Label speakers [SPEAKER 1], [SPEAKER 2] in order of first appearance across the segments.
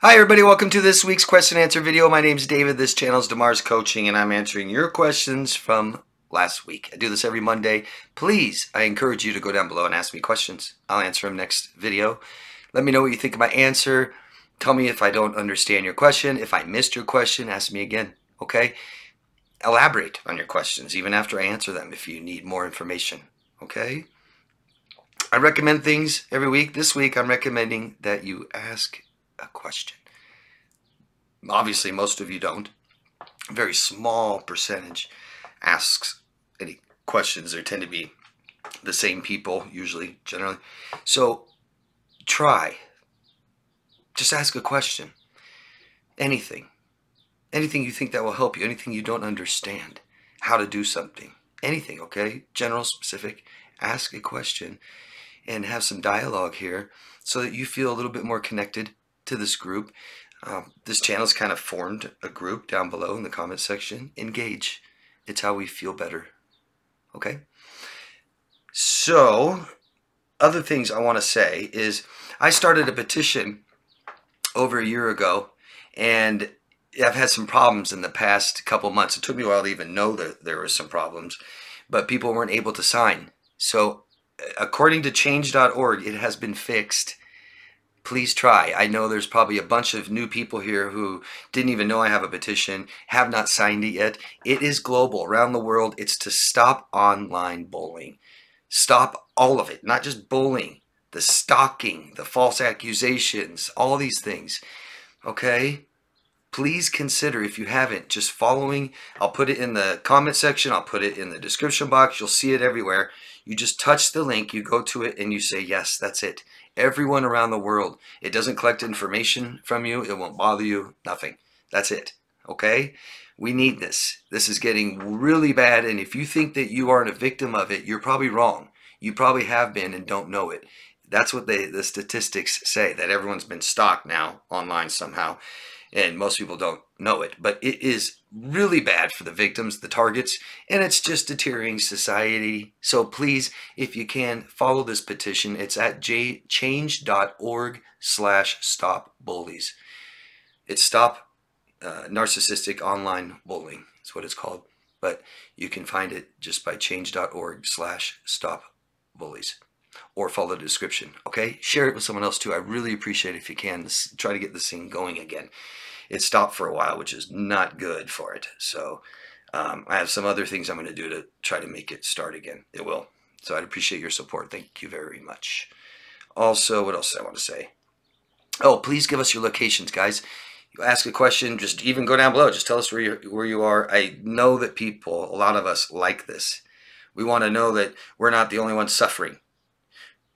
[SPEAKER 1] Hi everybody, welcome to this week's question and answer video. My name is David, this channel is Demar's Coaching, and I'm answering your questions from last week. I do this every Monday. Please, I encourage you to go down below and ask me questions. I'll answer them next video. Let me know what you think of my answer. Tell me if I don't understand your question. If I missed your question, ask me again, okay? Elaborate on your questions, even after I answer them if you need more information, okay? I recommend things every week. This week, I'm recommending that you ask a question. Obviously, most of you don't. A very small percentage asks any questions. There tend to be the same people, usually, generally. So try. Just ask a question. Anything. Anything you think that will help you. Anything you don't understand. How to do something. Anything, okay? General, specific. Ask a question and have some dialogue here so that you feel a little bit more connected to this group. This channel's kind of formed a group down below in the comment section. Engage. It's how we feel better. Okay? So, other things I want to say is I started a petition over a year ago, and I've had some problems in the past couple months. It took me a while to even know that there were some problems, but people weren't able to sign. So, according to change.org, it has been fixed. Please try. I know there's probably a bunch of new people here who didn't even know I have a petition, have not signed it yet. It is global, around the world. It's to stop online bullying. Stop all of it, not just bullying, the stalking, the false accusations, all these things. Okay? Please consider, if you haven't, just following. I'll put it in the comment section. I'll put it in the description box. You'll see it everywhere. You just touch the link, you go to it, and you say, yes, that's it. Everyone around the world. It doesn't collect information from you. It won't bother you. Nothing. That's it. Okay? We need this. This is getting really bad, and if you think that you aren't a victim of it, you're probably wrong. You probably have been and don't know it. That's what the statistics say, that everyone's been stalked now online somehow. And most people don't know it, but it is really bad for the victims, the targets, and it's just deteriorating society. So please, if you can, follow this petition. It's at change.org/stop-bullies. It's Stop Narcissistic Online Bullying. That's what it's called. But you can find it just by change.org/stop-bullies. Or follow the description, okay? Share it with someone else too. I really appreciate it if you can. Try to get this thing going again. It stopped for a while, which is not good for it. So I have some other things I'm going to do to try to make it start again. It will. So I'd appreciate your support. Thank you very much. Also, what else I want to say? Oh, please give us your locations, guys. You ask a question, just even go down below. Just tell us where you are. I know that people, a lot of us, like this. We want to know that we're not the only ones suffering.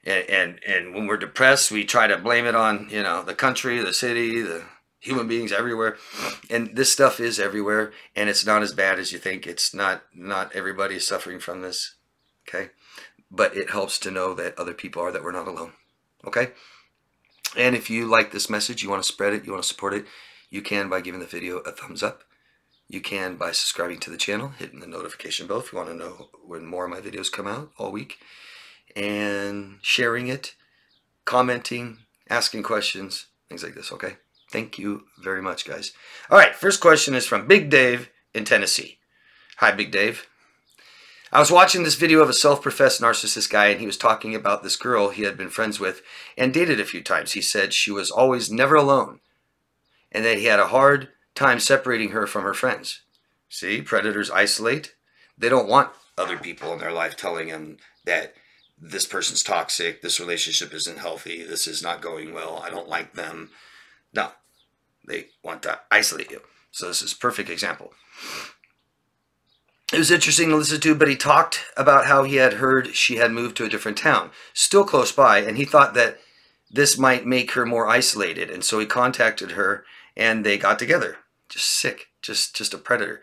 [SPEAKER 1] And when we're depressed, we try to blame it on, you know, the country, the city, the human beings everywhere. And this stuff is everywhere, and it's not as bad as you think. It's not everybody is suffering from this, okay? But it helps to know that other people are, that we're not alone, okay? And if you like this message, you want to spread it, you want to support it, you can by giving the video a thumbs up. You can by subscribing to the channel, hitting the notification bell if you want to know when more of my videos come out all week. And sharing it, commenting, asking questions, things like this, okay? Thank you very much, guys. All right, first question is from Big Dave in Tennessee. Hi, Big Dave. I was watching this video of a self-professed narcissist guy, and he was talking about this girl he had been friends with and dated a few times. He said she was always never alone, and that he had a hard time separating her from her friends. See, predators isolate. They don't want other people in their life telling them that this person's toxic, this relationship isn't healthy, this is not going well, I don't like them. No, they want to isolate you. So this is a perfect example. It was interesting to listen to, but he talked about how he had heard she had moved to a different town, still close by, and he thought that this might make her more isolated, and so he contacted her, and they got together. Just sick, just a predator.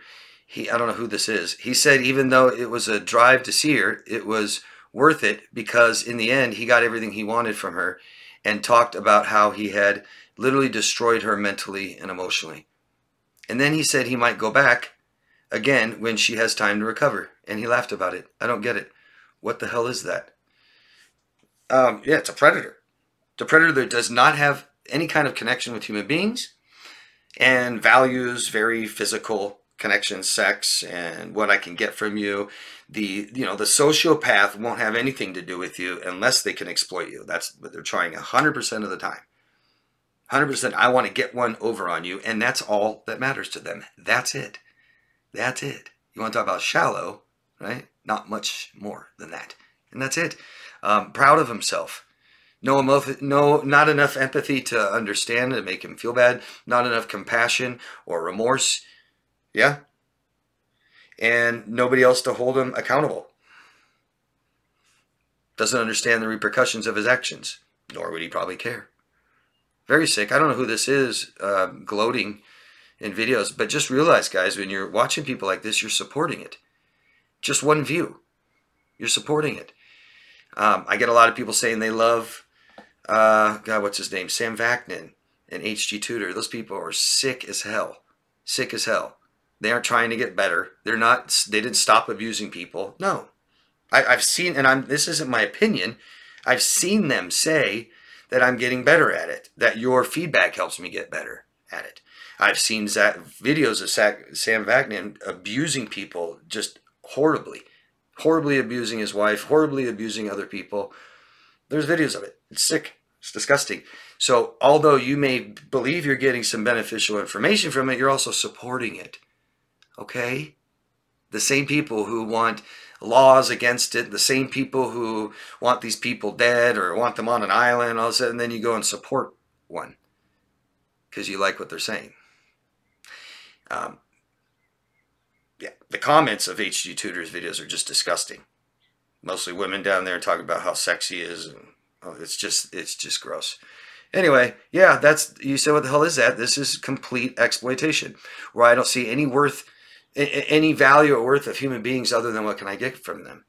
[SPEAKER 1] I don't know who this is. He said even though it was a drive to see her, it was worth it because in the end he got everything he wanted from her, and talked about how he had literally destroyed her mentally and emotionally. And then he said he might go back again when she has time to recover, and he laughed about it. I don't get it. What the hell is that? Yeah, it's a predator. The predator that does not have any kind of connection with human beings and values very physical connection, sex, and what I can get from you. The sociopath won't have anything to do with you unless they can exploit you. That's what they're trying 100% of the time. 100%. I want to get one over on you, and that's all that matters to them. That's it. That's it. You want to talk about shallow, right? Not much more than that. And that's it. Proud of himself. Not enough empathy to understand and make him feel bad. Not enough compassion or remorse. Yeah. And nobody else to hold him accountable. Doesn't understand the repercussions of his actions. Nor would he probably care. Very sick. I don't know who this is gloating in videos. But just realize, guys, when you're watching people like this, you're supporting it. Just one view. You're supporting it. I get a lot of people saying they love, God, what's his name? Sam Vaknin and HG Tudor. Those people are sick as hell. Sick as hell. They aren't trying to get better. They didn't stop abusing people. No. I've seen, and this isn't my opinion, I've seen them say that I'm getting better at it, that your feedback helps me get better at it. I've seen videos of Sam Vaknin abusing people just horribly. Horribly abusing his wife, horribly abusing other people. There's videos of it. It's sick. It's disgusting. So although you may believe you're getting some beneficial information from it, you're also supporting it. Okay? The same people who want laws against it, the same people who want these people dead or want them on an island, all of a sudden then you go and support one because you like what they're saying. Yeah, the comments of HG Tudor's videos are just disgusting. Mostly women down there talking about how sexy he is. And, it's just gross. Anyway, yeah, you said, what the hell is that? This is complete exploitation, where I don't see any value or worth of human beings other than what can I get from them.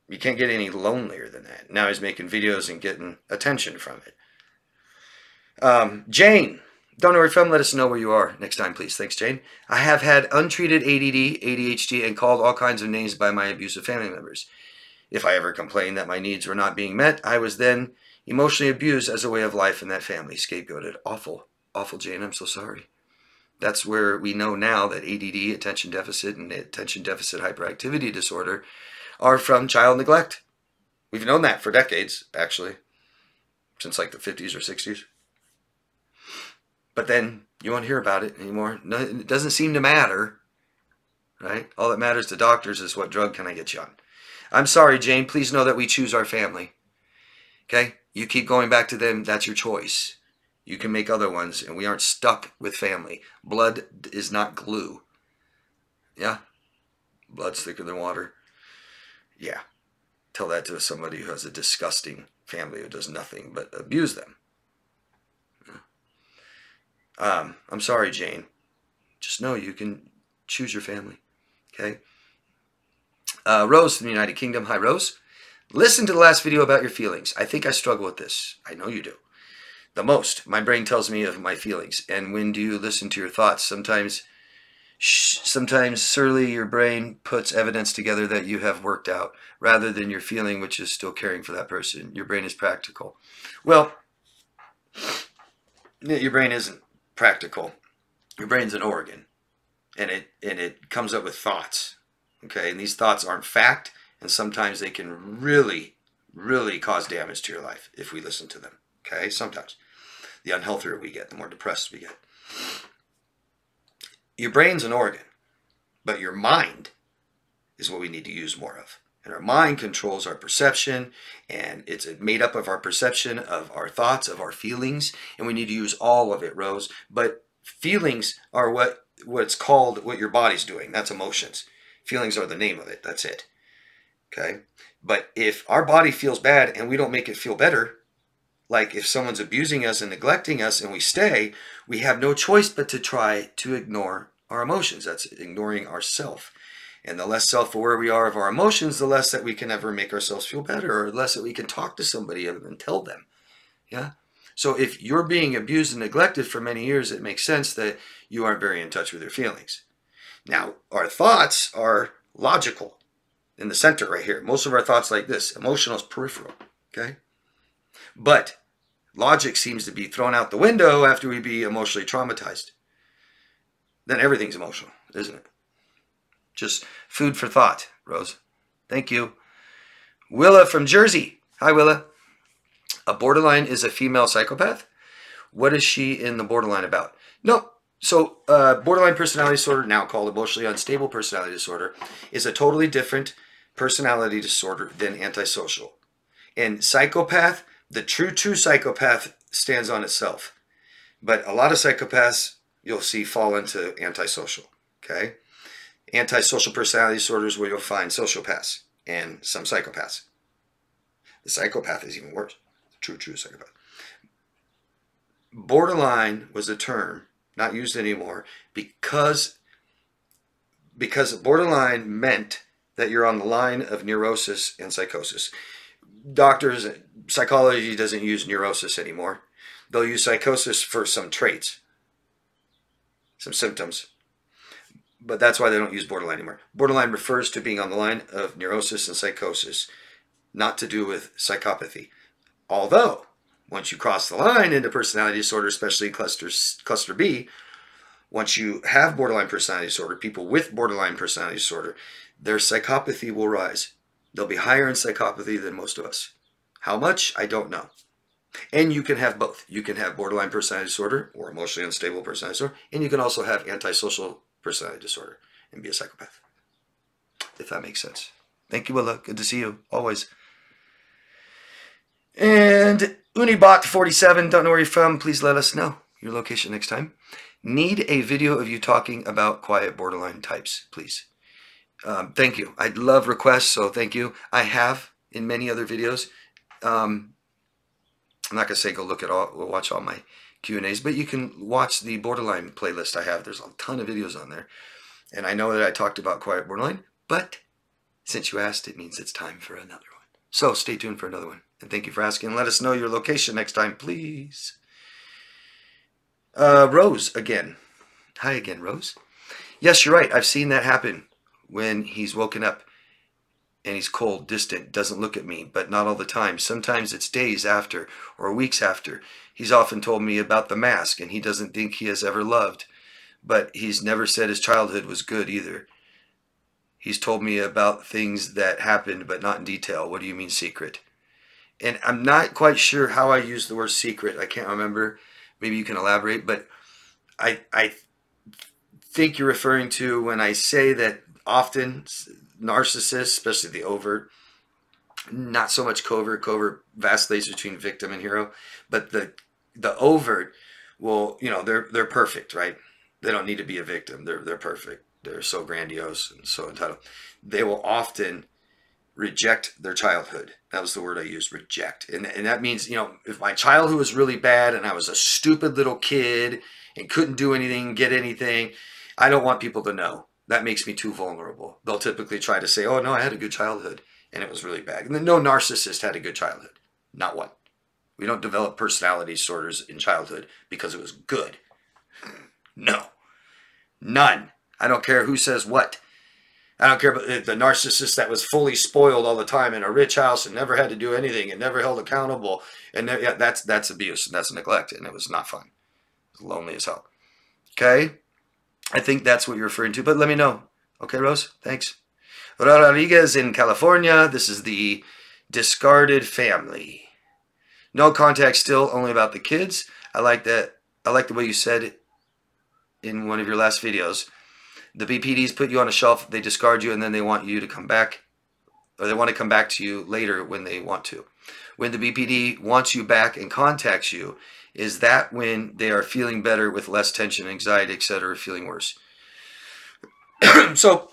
[SPEAKER 1] You can't get any lonelier than that. Now he's making videos and getting attention from it. Jane. Don't know where you're from. Let us know where you are next time, please. Thanks, Jane. I have had untreated ADD, ADHD, and called all kinds of names by my abusive family members. If I ever complained that my needs were not being met, I was then emotionally abused as a way of life in that family. Scapegoated. Awful. Awful, Jane. I'm so sorry. That's where we know now that ADD, attention deficit, and attention deficit hyperactivity disorder are from child neglect. We've known that for decades, actually. Since like the 50s or 60s. But then you won't hear about it anymore. No, it doesn't seem to matter, right? All that matters to doctors is what drug can I get you on. I'm sorry, Jane. Please know that we choose our family. Okay? You keep going back to them. That's your choice. You can make other ones, and we aren't stuck with family. Blood is not glue. Yeah? Blood's thicker than water. Yeah. Tell that to somebody who has a disgusting family who does nothing but abuse them. I'm sorry, Jane. Just know you can choose your family. Okay? Rose from the United Kingdom. Hi, Rose. Listen to the last video about your feelings. I think I struggle with this. I know you do. The most. My brain tells me of my feelings. And when do you listen to your thoughts? Sometimes surely your brain puts evidence together that you have worked out rather than your feeling, which is still caring for that person. Your brain is practical. Well, your brain isn't practical. Your brain's an organ, and it comes up with thoughts. Okay, and these thoughts aren't fact, and sometimes they can really, really cause damage to your life if we listen to them. Okay, sometimes. The unhealthier we get, the more depressed we get. Your brain's an organ, but your mind is what we need to use more of. And our mind controls our perception, and it's made up of our perception, of our thoughts, of our feelings, and we need to use all of it, Rose. But feelings are what's called what your body's doing. That's emotions. Feelings are the name of it. That's it. Okay? But if our body feels bad and we don't make it feel better, like if someone's abusing us and neglecting us and we stay, we have no choice but to try to ignore our emotions. That's ignoring ourself. And the less self-aware we are of our emotions, the less that we can ever make ourselves feel better, or less that we can talk to somebody and tell them. Yeah? So if you're being abused and neglected for many years, it makes sense that you aren't very in touch with your feelings. Now, our thoughts are logical in the center right here. Most of our thoughts like this. Emotional is peripheral. Okay? But logic seems to be thrown out the window after we be emotionally traumatized. Then everything's emotional, isn't it? Just food for thought, Rose. Thank you. Willa from Jersey. Hi, Willa. A borderline is a female psychopath? What is she in the borderline about? No. So borderline personality disorder, now called emotionally unstable personality disorder, is a totally different personality disorder than antisocial. And psychopath, the true psychopath stands on itself. But a lot of psychopaths you'll see fall into antisocial. Okay? Antisocial personality disorders where you'll find sociopaths and some psychopaths. The psychopath is even worse. The true psychopath. Borderline was a term not used anymore because borderline meant that you're on the line of neurosis and psychosis. Doctors, psychology doesn't use neurosis anymore. They'll use psychosis for some traits, some symptoms. But that's why they don't use borderline anymore. Borderline refers to being on the line of neurosis and psychosis, not to do with psychopathy. Although, once you cross the line into personality disorder, especially cluster B, once you have borderline personality disorder, people with borderline personality disorder, their psychopathy will rise. They'll be higher in psychopathy than most of us. How much? I don't know. And you can have both. You can have borderline personality disorder or emotionally unstable personality disorder, and you can also have antisocial personality disorder and be a psychopath. If that makes sense. Thank you, Willa. Good to see you. Always. And Unibot47, don't know where you're from. Please let us know your location next time. Need a video of you talking about quiet borderline types, please. Thank you. I'd love requests, so thank you. I have in many other videos. I'm not going to say go look at watch all my Q&As, but you can watch the borderline playlist I have. There's a ton of videos on there. And I know that I talked about quiet borderline, but since you asked, it means it's time for another one. So stay tuned for another one. And thank you for asking. Let us know your location next time, please. Rose again. Hi again, Rose. Yes, you're right. I've seen that happen when he's woken up and he's cold, distant, doesn't look at me, but not all the time. Sometimes it's days after or weeks after. He's often told me about the mask and he doesn't think he has ever loved, but he's never said his childhood was good either. He's told me about things that happened, but not in detail. What do you mean secret? And I'm not quite sure how I use the word secret. I can't remember. Maybe you can elaborate, but I think you're referring to when I say that often narcissists, especially the overt, not so much covert vacillates between victim and hero, but the overt will, you know, they're perfect, right? They don't need to be a victim. They're perfect. They're so grandiose and so entitled. They will often reject their childhood. That was the word I used, reject. And that means, you know, if my childhood was really bad and I was a stupid little kid and couldn't do anything, get anything, I don't want people to know. That makes me too vulnerable. They'll typically try to say, oh, no, I had a good childhood and it was really bad. And then no narcissist had a good childhood. Not one. We don't develop personality disorders in childhood because it was good. No. None. I don't care who says what. I don't care about the narcissist that was fully spoiled all the time in a rich house and never had to do anything and never held accountable. And yeah, that's abuse and that's neglect, and it was not fun. It was lonely as hell. Okay? I think that's what you're referring to, but let me know. Okay, Rose? Thanks. Rodriguez in California. This is the discarded family. No contact still, only about the kids. I like that. I like the way you said in one of your last videos. The BPDs put you on a shelf, they discard you, and then they want you to come back, or they want to come back to you later when they want to. When the BPD wants you back and contacts you, is that when they are feeling better with less tension, anxiety, etc., feeling worse? So,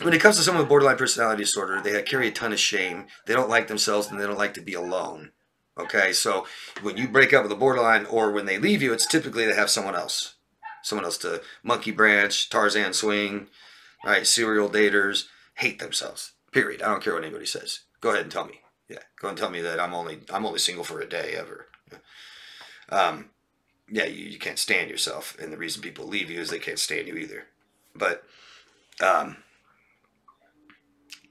[SPEAKER 1] when it comes to someone with borderline personality disorder, they carry a ton of shame. They don't like themselves, and they don't like to be alone. Okay, so when you break up with a borderline, or when they leave you, it's typically to have someone else. Someone else to monkey branch, Tarzan swing, right? Serial daters hate themselves. Period. I don't care what anybody says. Go ahead and tell me. Yeah, go and tell me that I'm only single for a day ever. Yeah, you can't stand yourself, and the reason people leave you is they can't stand you either. But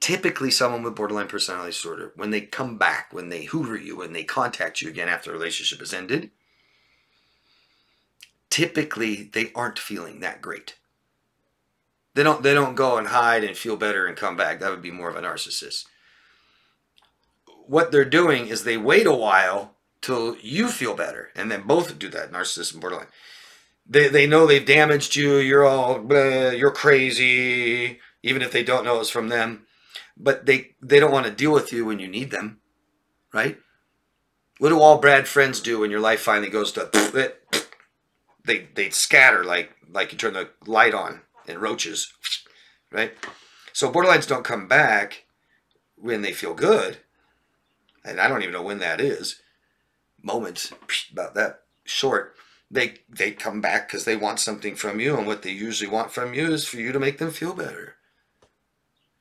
[SPEAKER 1] Typically, someone with borderline personality disorder, when they come back, when they hoover you, when they contact you again after the relationship has ended, typically they aren't feeling that great. They don't go and hide and feel better and come back. That would be more of a narcissist. What they're doing is they wait a while till you feel better, and then both do that, narcissist and borderline. They know they've damaged you. You're all you're crazy, even if they don't know it's from them. But they don't want to deal with you when you need them, right? What do all bad friends do when your life finally goes to they scatter like you turn the light on and roaches, right? So borderlines don't come back when they feel good, and I don't even know when that is. Moments about that short. They come back because they want something from you, and what they usually want from you is for you to make them feel better.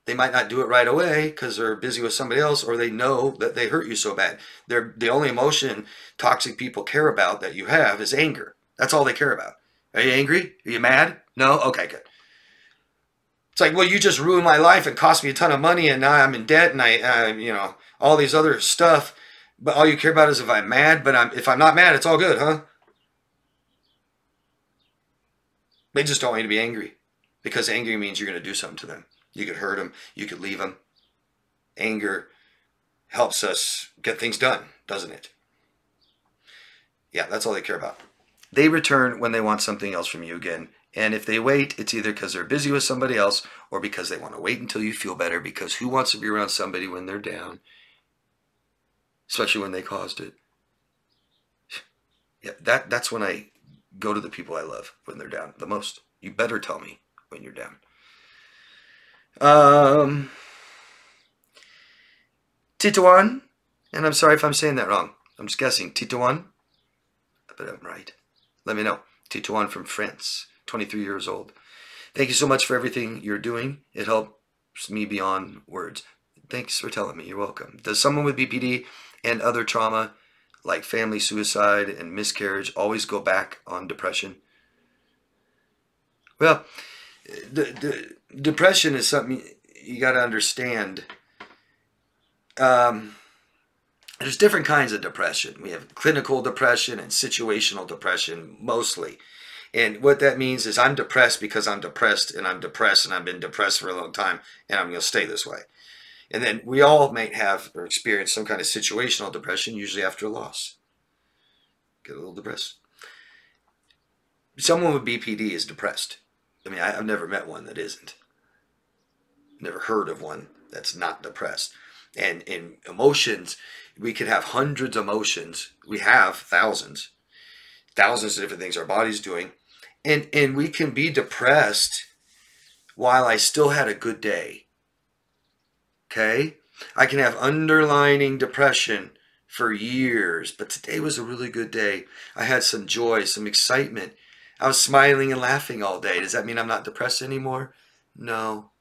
[SPEAKER 1] They might not do it right away because they're busy with somebody else, or they know that they hurt you so bad. The only emotion toxic people care about that you have is anger. That's all they care about. Are you angry? Are you mad? No? Okay, good. It's like, well, you just ruined my life and cost me a ton of money, and now I'm in debt, and I you know, all these other stuff. But all you care about is if I'm mad. But if I'm not mad, it's all good, huh? They just don't want you to be angry, because angry means you're going to do something to them. You could hurt them. You could leave them. Anger helps us get things done, doesn't it? Yeah, that's all they care about. They return when they want something else from you again. And if they wait, it's either because they're busy with somebody else or because they want to wait until you feel better, because who wants to be around somebody when they're down? Especially when they caused it. Yeah, that's when I go to the people I love when they're down the most. You better tell me when you're down. Tituan, and I'm sorry if I'm saying that wrong. I'm just guessing. Tituan? But I'm right. Let me know. Tituan from France, 23 years old. Thank you so much for everything you're doing. It helps me beyond words. Thanks for telling me. You're welcome. Does someone with BPD and other trauma, like family suicide and miscarriage, always go back on depression? Well, the depression is something you got to understand. There's different kinds of depression. We have clinical depression and situational depression mostly. And what that means is I'm depressed because I'm depressed, and I'm depressed, and I've been depressed for a long time, and I'm going to stay this way. And then we all might have or experience some kind of situational depression, usually after a loss. Get a little depressed. Someone with BPD is depressed. I mean, I've never met one that isn't. Never heard of one that's not depressed. And in emotions, we could have hundreds of emotions. We have thousands of different things our body's doing. And we can be depressed while I still had a good day. Okay? I can have underlying depression for years, but today was a really good day. I had some joy, some excitement. I was smiling and laughing all day. Does that mean I'm not depressed anymore? No,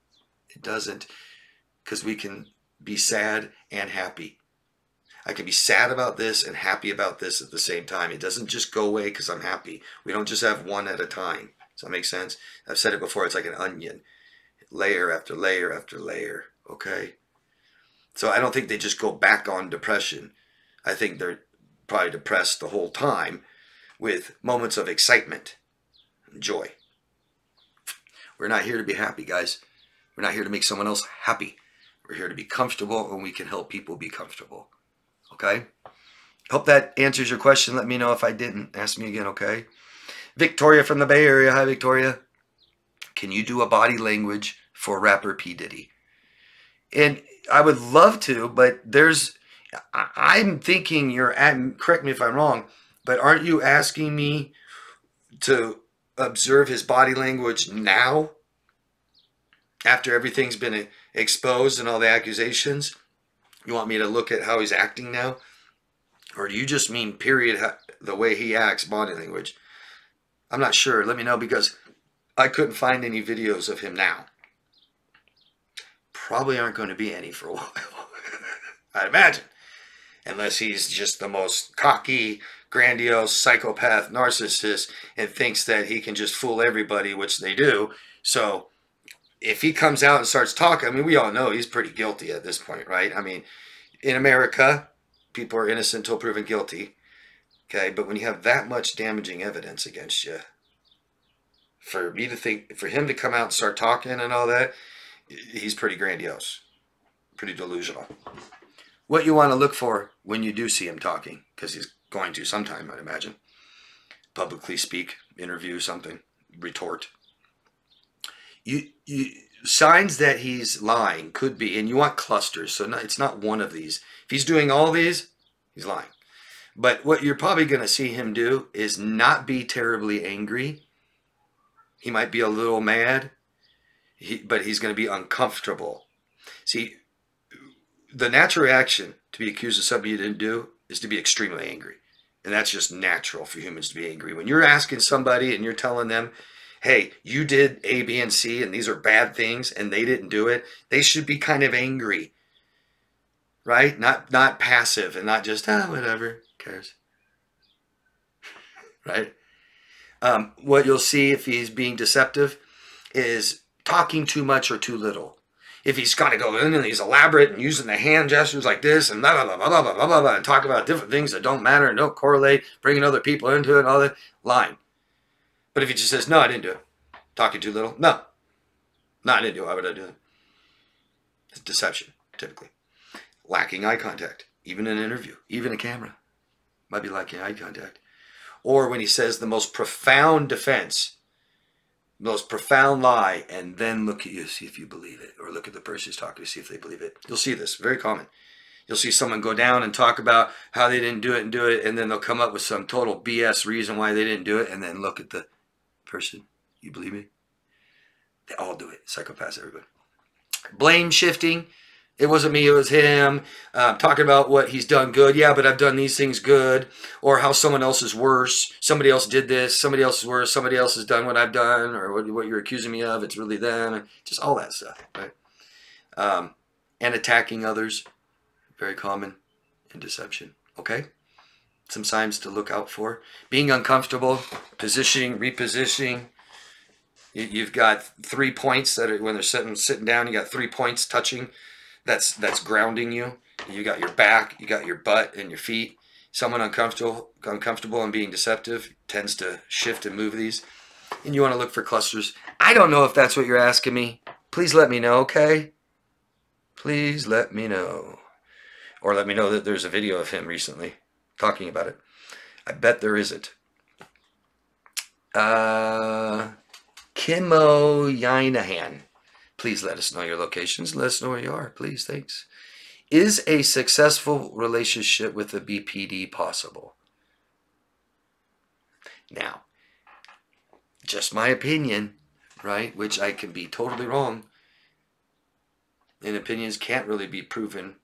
[SPEAKER 1] it doesn't. Because we can be sad and happy. I can be sad about this and happy about this at the same time. It doesn't just go away because I'm happy. We don't just have one at a time. Does that make sense? I've said it before. It's like an onion. Layer after layer after layer. Okay? So I don't think they just go back on depression. I think they're probably depressed the whole time with moments of excitement and joy. We're not here to be happy, guys. We're not here to make someone else happy. We're here to be comfortable, and we can help people be comfortable. Okay? Hope that answers your question. Let me know if I didn't. Ask me again, okay? Victoria from the Bay Area. Hi, Victoria. Can you do a body language for rapper P. Diddy? And I would love to, but I'm thinking you're at, correct me if I'm wrong, but aren't you asking me to observe his body language now? After everything's been exposed and all the accusations? You want me to look at how he's acting now? Or do you just mean period, the way he acts, body language? I'm not sure. Let me know, because I couldn't find any videos of him now. Probably aren't going to be any for a while. I'd imagine. Unless he's just the most cocky, grandiose, psychopath, narcissist and thinks that he can just fool everybody, which they do. So if he comes out and starts talking, I mean, we all know he's pretty guilty at this point, right? I mean, in America, people are innocent until proven guilty. Okay, but when you have that much damaging evidence against you, for him to come out and start talking and all that, he's pretty grandiose, pretty delusional. What you want to look for when you do see him talking, because he's going to sometime, I'd imagine, publicly speak, interview, something, retort. You signs that he's lying could be, and you want clusters, so it's not one of these. If he's doing all these, he's lying. But what you're probably going to see him do is not be terribly angry. He might be a little mad, but he's going to be uncomfortable. See, the natural reaction to be accused of something you didn't do is to be extremely angry. And that's just natural for humans to be angry. When you're asking somebody and you're telling them, hey, you did A, B, and C, and these are bad things, and they didn't do it, they should be kind of angry, right? Not passive and not just, whatever, who cares, right? What you'll see if he's being deceptive is talking too much or too little. If he's got to go in and he's elaborate and using the hand gestures like this and blah, blah, blah, blah, blah, blah, blah, blah, and talk about different things that don't matter and don't correlate, bringing other people into it and all that, lying. But if he just says, no, I didn't do it. Talking too little? No, I didn't do it. Why would I do it? It's deception, typically. Lacking eye contact, even in an interview, even a camera. Might be lacking eye contact. Or when he says the most profound defense, most profound lie, and then look at you, see if you believe it. Or look at the person who's talking to see if they believe it. You'll see this, very common. You'll see someone go down and talk about how they didn't do it, and then they'll come up with some total BS reason why they didn't do it, and then look at the person. You believe me? They all do it. Psychopaths, everybody. Blame shifting. It wasn't me, it was him. Talking about what he's done good. Yeah, but I've done these things good. Or how someone else is worse. Somebody else did this. Somebody else is worse. Somebody else has done what I've done. Or what you're accusing me of. It's really them. Just all that stuff. Right? And attacking others. Very common in deception. Okay? Some signs to look out for. Being uncomfortable. Positioning. Repositioning. You've got 3 points that are, when they're sitting down, you got 3 points touching. That's grounding you. You got your back, you got your butt and your feet. Someone uncomfortable and being deceptive tends to shift and move these. And you want to look for clusters. I don't know if that's what you're asking me. Please let me know, okay? Please let me know. Or let me know that there's a video of him recently talking about it. I bet there isn't. Kimo Yinahan. Please let us know your locations. Let us know where you are. Please, thanks. Is a successful relationship with a BPD possible? Now, just my opinion, right? Which I can be totally wrong. And opinions can't really be proven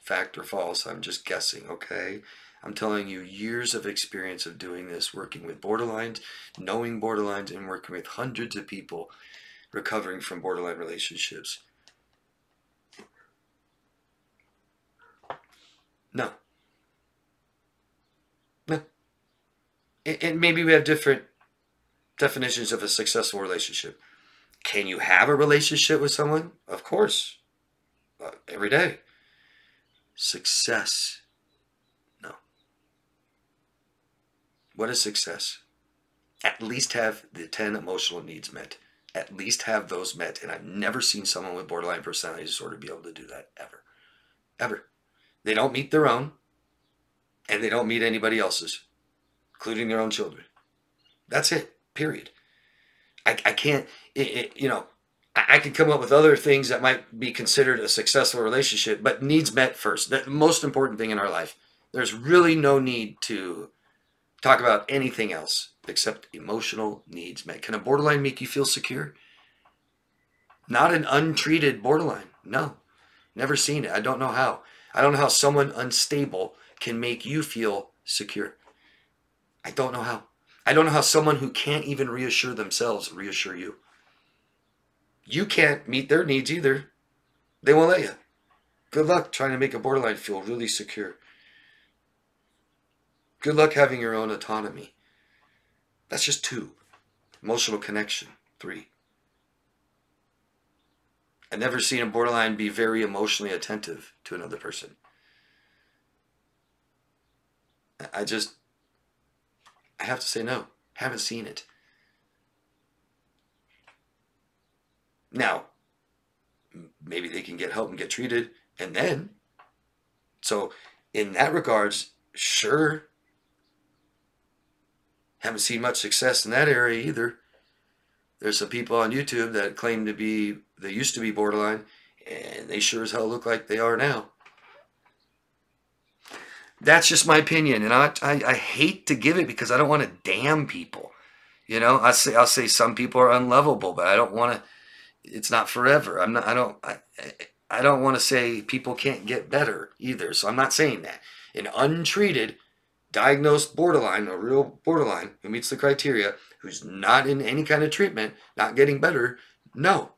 [SPEAKER 1] fact or false. I'm just guessing, okay? I'm telling you years of experience of doing this, working with borderlines, knowing borderlines, and working with hundreds of people recovering from borderline relationships. No. And maybe we have different definitions of a successful relationship. Can you have a relationship with someone? Of course. Every day. Success. No. What is success? At least have the 10 emotional needs met. At least have those met. And I've never seen someone with borderline personality disorder be able to do that ever. Ever. They don't meet their own. And they don't meet anybody else's. Including their own children. That's it. Period. I can't, I can come up with other things that might be considered a successful relationship, but needs met first. The most important thing in our life. There's really no need to talk about anything else except emotional needs met. Can a borderline make you feel secure? Not an untreated borderline. No. Never seen it. I don't know how. I don't know how someone unstable can make you feel secure. I don't know how. I don't know how someone who can't even reassure themselves reassure you. You can't meet their needs either. They won't let you. Good luck trying to make a borderline feel really secure. Good luck having your own autonomy. That's just 2. Emotional connection, 3. I've never seen a borderline be very emotionally attentive to another person. I have to say no. Haven't seen it. Now, maybe they can get help and get treated, and then, so in that regards, sure, haven't seen much success in that area either. There's some people on YouTube that claim to be, they used to be borderline, and they sure as hell look like they are now. That's just my opinion, and I hate to give it because I don't want to damn people. You know, I'll say some people are unlovable, but I don't want to. It's not forever. I don't want to say people can't get better either. So I'm not saying that. An untreated, diagnosed borderline, a real borderline who meets the criteria, who's not in any kind of treatment, not getting better, no.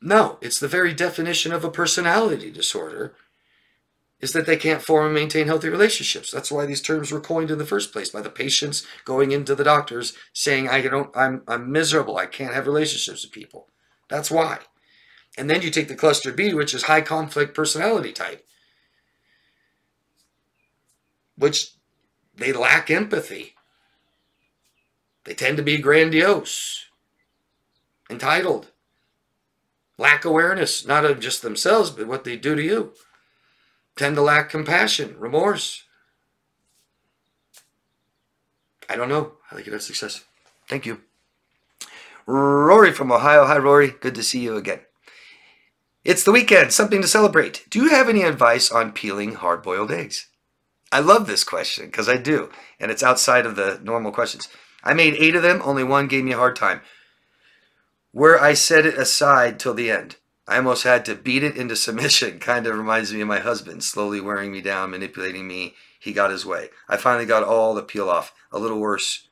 [SPEAKER 1] No, it's the very definition of a personality disorder, is that they can't form and maintain healthy relationships. That's why these terms were coined in the first place, by the patients going into the doctors saying, I'm miserable, I can't have relationships with people. That's why. And then you take the cluster B, which is high conflict personality type, which they lack empathy. They tend to be grandiose, entitled, lack awareness, not of just themselves, but what they do to you. Tend to lack compassion, remorse. I don't know how they could have success. Thank you. Rory from Ohio. Hi, Rory. Good to see you again. It's the weekend. Something to celebrate. Do you have any advice on peeling hard-boiled eggs? I love this question because I do. And it's outside of the normal questions. I made 8 of them. Only one gave me a hard time. Where I set it aside till the end. I almost had to beat it into submission. Kind of reminds me of my husband, slowly wearing me down, manipulating me. He got his way. I finally got all the peel off. A little worse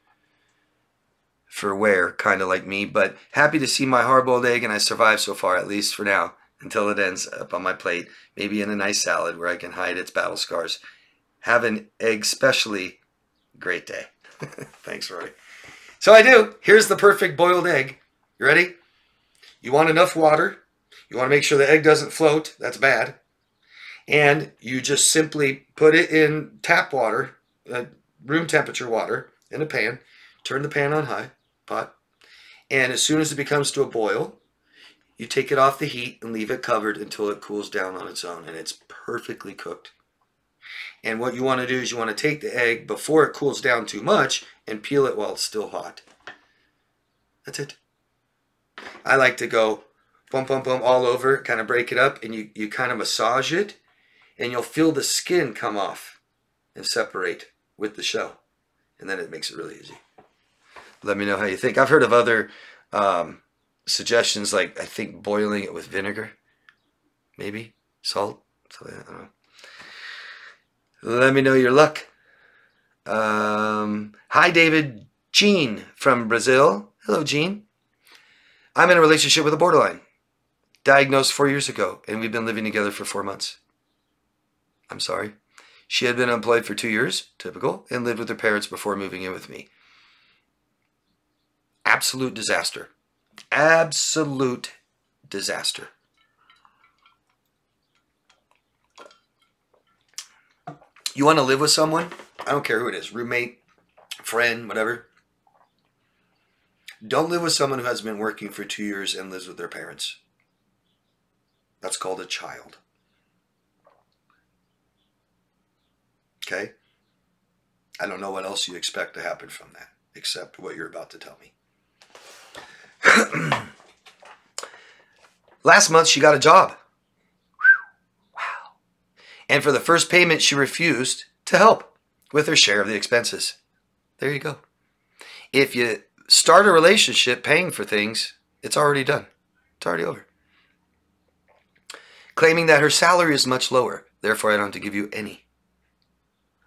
[SPEAKER 1] for wear, kind of like me, but happy to see my hard-boiled egg, and I survived so far, at least for now, until it ends up on my plate, maybe in a nice salad where I can hide its battle scars. Have an egg specially great day. Thanks, Rory. So I do. Here's the perfect boiled egg. You ready? You want enough water. You want to make sure the egg doesn't float. That's bad. And you just simply put it in tap water, room temperature water, in a pan. Turn the pan on high, pot. And as soon as it becomes to a boil, you take it off the heat and leave it covered until it cools down on its own. And it's perfectly cooked. And what you want to do is you want to take the egg before it cools down too much and peel it while it's still hot. That's it. I like to go boom, boom, boom, all over, kind of break it up, and you kind of massage it, and you'll feel the skin come off and separate with the shell. And then it makes it really easy. Let me know how you think. I've heard of other suggestions, like I think boiling it with vinegar, maybe salt. So, I don't know. Let me know your luck. Hi, David. Jean from Brazil. Hello, Jean. I'm in a relationship with a borderline. Diagnosed 4 years ago, and we've been living together for 4 months. I'm sorry. She had been unemployed for 2 years, typical, and lived with her parents before moving in with me. Absolute disaster. Absolute disaster. You want to live with someone? I don't care who it is, roommate, friend, whatever. Don't live with someone who has been working for 2 years and lives with their parents. That's called a child. Okay? I don't know what else you expect to happen from that, except what you're about to tell me. Last month, she got a job. Wow. And for the first payment, she refused to help with her share of the expenses. There you go. If you start a relationship paying for things, it's already done. It's already over. Claiming that her salary is much lower, therefore I don't have to give you any.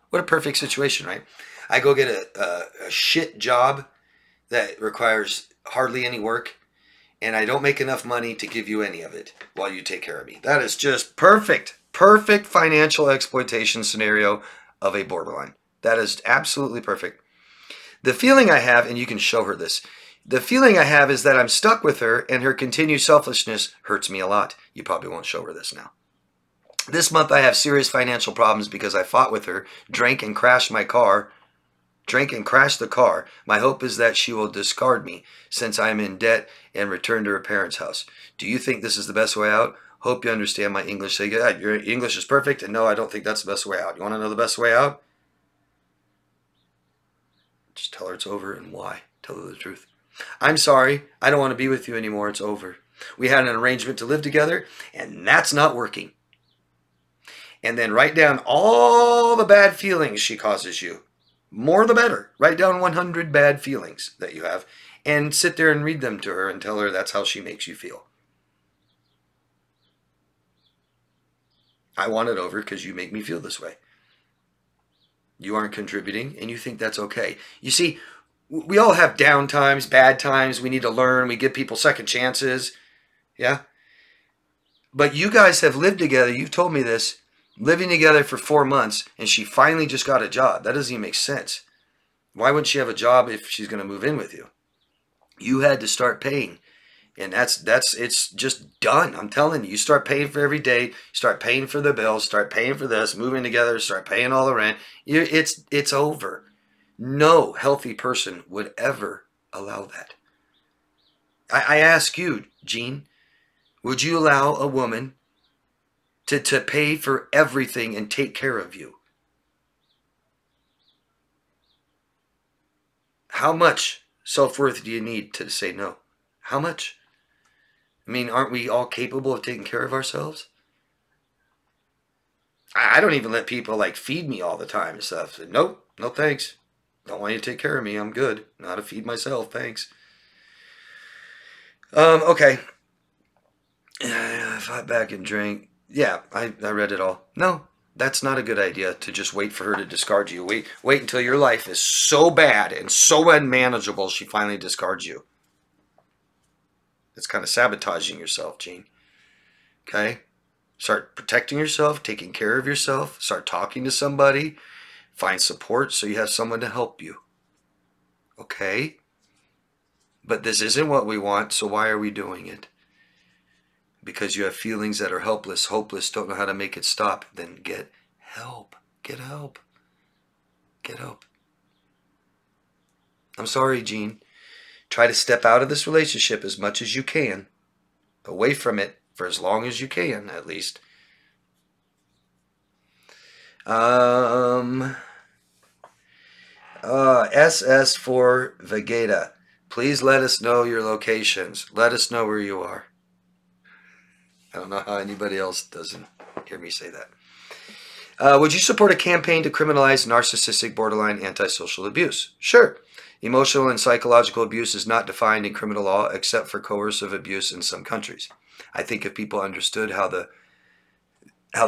[SPEAKER 1] What a perfect situation, right? I go get a shit job that requires hardly any work, and I don't make enough money to give you any of it while you take care of me. That is just perfect. Perfect financial exploitation scenario of a borderline. That is absolutely perfect. The feeling I have, and you can show her this, The feeling I have is that I'm stuck with her, and her continued selfishness hurts me a lot. You probably won't show her this now. This month I have serious financial problems because I fought with her, drank and crashed the car. My hope is that she will discard me since I am in debt and return to her parents' house. Do you think this is the best way out? Hope you understand my English. Say, yeah, your English is perfect, and no, I don't think that's the best way out. You want to know the best way out? Just tell her it's over and why. Tell her the truth. I'm sorry. I don't want to be with you anymore. It's over. We had an arrangement to live together, and that's not working. And then write down all the bad feelings she causes you. More the better. Write down 100 bad feelings that you have and sit there and read them to her and tell her that's how she makes you feel. I want it over because you make me feel this way. You aren't contributing and you think that's okay. You see, we all have down times, bad times. We need to learn. We give people second chances. Yeah. But you guys have lived together. You've told me this. Living together for 4 months, and she finally just got a job. That doesn't even make sense. Why wouldn't she have a job if she's going to move in with you? You had to start paying, and it's just done. I'm telling you, you start paying for every day, start paying for the bills, start paying for this, moving together, start paying all the rent. It's over. No healthy person would ever allow that. I ask you, Gene, would you allow a woman to pay for everything and take care of you? How much self-worth do you need to say no? How much? I mean, aren't we all capable of taking care of ourselves? I don't even let people like feed me all the time and stuff. Nope, no thanks. Don't want you to take care of me. I'm good. Know how to feed myself. Thanks. Okay. Fight back and drink. Yeah, I read it all. No, that's not a good idea to just wait for her to discard you. Wait until your life is so bad and so unmanageable she finally discards you. It's kind of sabotaging yourself, Gene. Okay? Start protecting yourself, taking care of yourself, start talking to somebody, find support so you have someone to help you. Okay? But this isn't what we want, so why are we doing it? Because you have feelings that are helpless, hopeless, don't know how to make it stop, then get help. Get help. Get help. I'm sorry, Gene. Try to step out of this relationship as much as you can. Away from it for as long as you can, at least. SS for Vegeta. Please let us know your locations. Let us know where you are. I don't know how anybody else doesn't hear me say that. Would you support a campaign to criminalize narcissistic, borderline, antisocial abuse? Sure. Emotional and psychological abuse is not defined in criminal law except for coercive abuse in some countries. I think if people understood how the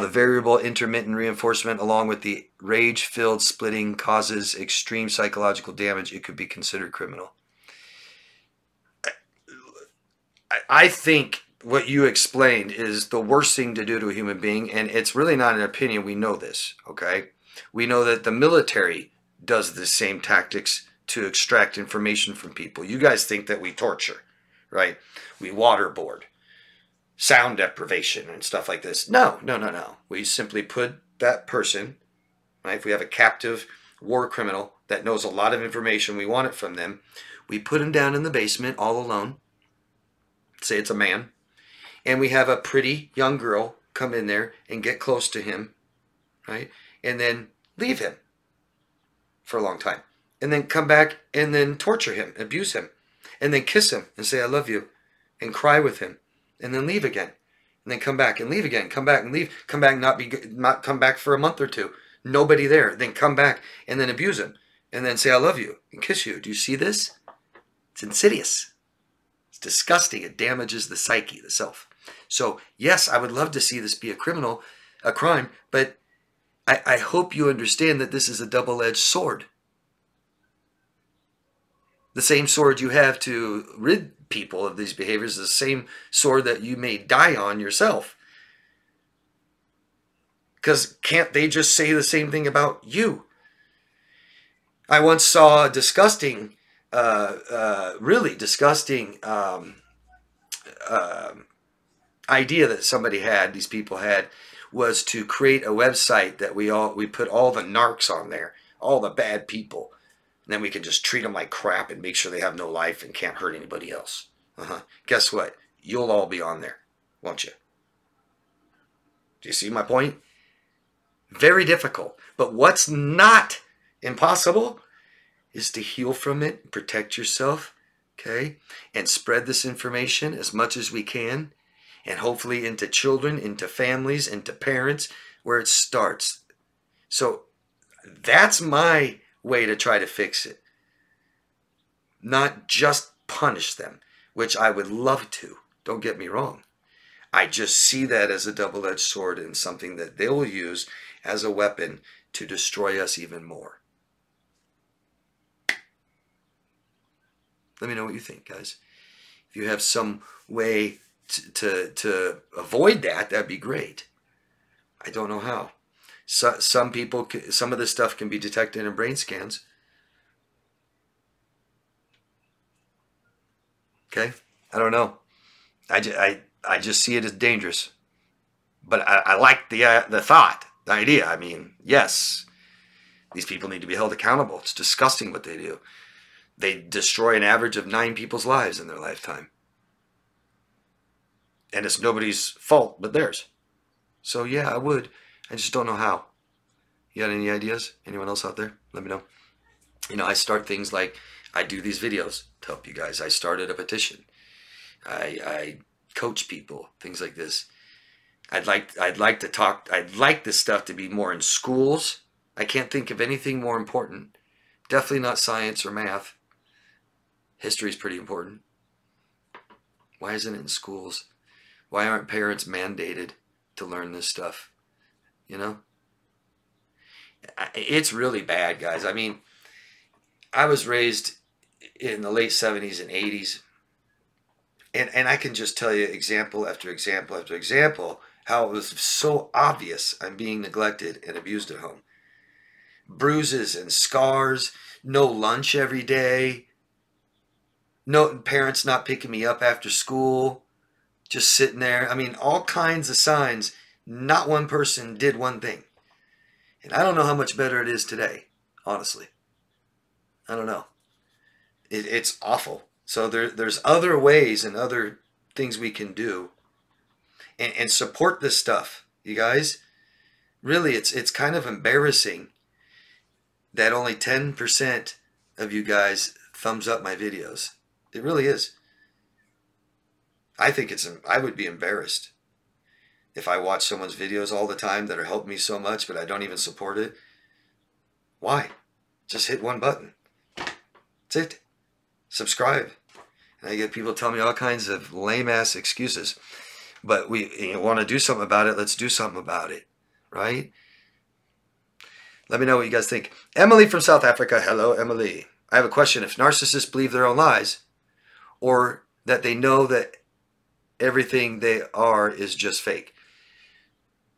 [SPEAKER 1] variable intermittent reinforcement along with the rage-filled splitting causes extreme psychological damage, it could be considered criminal. I think what you explained is the worst thing to do to a human being, and it's really not an opinion. We know this, okay? We know that the military does the same tactics to extract information from people. You guys think that we torture, right? We waterboard, sound deprivation, and stuff like this. No. We simply put that person, right? If we have a captive war criminal that knows a lot of information, we want it from them, we put him down in the basement all alone. Say it's a man. And we have a pretty young girl come in there and get close to him, right? And then leave him for a long time. And then come back and then torture him, abuse him. And then kiss him and say, I love you. And cry with him. And then leave again. And then come back and leave again. Come back and leave. Come back, not come back for a month or two. Nobody there. Then come back and then abuse him. And then say, I love you. And kiss you. Do you see this? It's insidious. It's disgusting. It damages the psyche, the self. So, yes, I would love to see this be a crime, but I hope you understand that this is a double-edged sword. The same sword you have to rid people of these behaviors is the same sword that you may die on yourself. Because can't they just say the same thing about you? I once saw a disgusting really disgusting idea that somebody had, these people had, was to create a website that we put all the narcs on there, all the bad people, and then we can just treat them like crap and make sure they have no life and can't hurt anybody else. Guess what? You'll all be on there, won't you? Do you see my point? Very difficult. But what's not impossible is to heal from it, protect yourself, okay? And spread this information as much as we can, and hopefully into children, into families, into parents, where it starts. So that's my way to try to fix it. Not just punish them, which I would love to. Don't get me wrong. I just see that as a double-edged sword and something that they will use as a weapon to destroy us even more. Let me know what you think, guys. If you have some way to avoid that, that'd be great. I don't know how. Some people, some of this stuff can be detected in brain scans. Okay? I don't know. I just see it as dangerous. But I like the thought, the idea. I mean, yes, these people need to be held accountable. It's disgusting what they do. They destroy an average of 9 people's lives in their lifetime. And it's nobody's fault but theirs. So yeah, I would. I just don't know how. You got any ideas? Anyone else out there? Let me know. You know, I start things like, I do these videos to help you guys. I started a petition. I coach people, things like this. I'd like this stuff to be more in schools. I can't think of anything more important. Definitely not science or math. History is pretty important. Why isn't it in schools? Why aren't parents mandated to learn this stuff? You know? It's really bad, guys. I mean, I was raised in the late 70s and 80s. And I can just tell you example after example after example how it was so obvious I'm being neglected and abused at home. Bruises and scars, no lunch every day, no parents not picking me up after school, just sitting there. I mean, all kinds of signs. Not one person did one thing. And I don't know how much better it is today, honestly. I don't know. It's awful. So there's other ways and other things we can do and support this stuff, you guys. Really, it's kind of embarrassing that only 10% of you guys thumbs up my videos. It really is. I would be embarrassed if I watch someone's videos all the time that are helping me so much, but I don't even support it. Why? Just hit one button. That's it. Subscribe. And I get people telling me all kinds of lame-ass excuses. But we want to do something about it, let's do something about it. Right? Let me know what you guys think. Emily from South Africa. Hello, Emily. I have a question. If narcissists believe their own lies, or that they know that everything they are is just fake.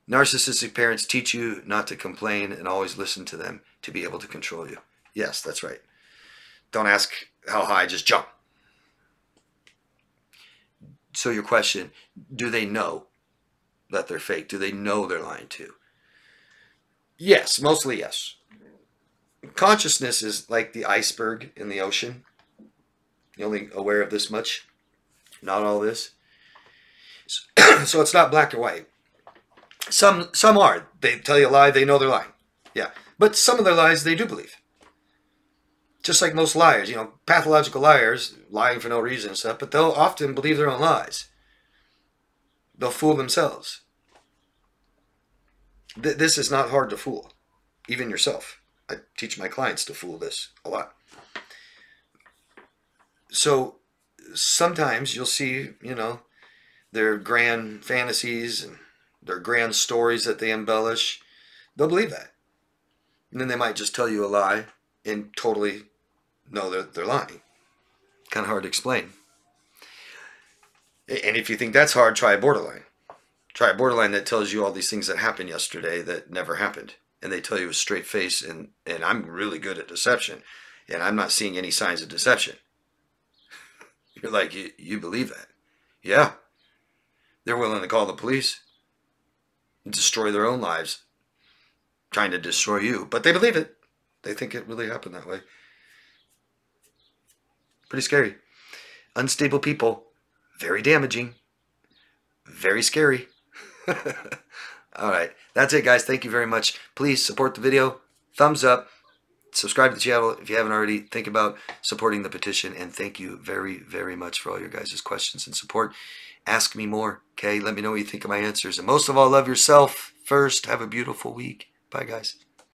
[SPEAKER 1] Narcissistic parents teach you not to complain and always listen to them to be able to control you. Yes, that's right. Don't ask how high, just jump. So your question, do they know that they're fake? Do they know they're lying to? Yes, mostly yes. Consciousness is like the iceberg in the ocean. You're only aware of this much, not all this. So it's not black or white. Some are. They tell you a lie, they know they're lying. Yeah. But some of their lies they do believe. Just like most liars, you know, pathological liars, lying for no reason and stuff, but they'll often believe their own lies. They'll fool themselves. This is not hard to fool, even yourself. I teach my clients to fool this a lot. So sometimes you'll see, you know, their grand fantasies and their grand stories that they embellish. They'll believe that. And then they might just tell you a lie and totally know that they're lying. Kind of hard to explain. And if you think that's hard, try a borderline. Try a borderline that tells you all these things that happened yesterday that never happened. And they tell you with a straight face, and I'm really good at deception. and I'm not seeing any signs of deception. You're like, you believe that? Yeah. They're willing to call the police and destroy their own lives, trying to destroy you, but they believe it. They think it really happened that way. Pretty scary. Unstable people, very damaging, very scary. All right, that's it, guys. Thank you very much. Please support the video. Thumbs up. Subscribe to the channel if you haven't already. Think about supporting the petition. And thank you very, very much for all your guys' questions and support. Ask me more, okay? Let me know what you think of my answers. And most of all, love yourself first. Have a beautiful week. Bye, guys.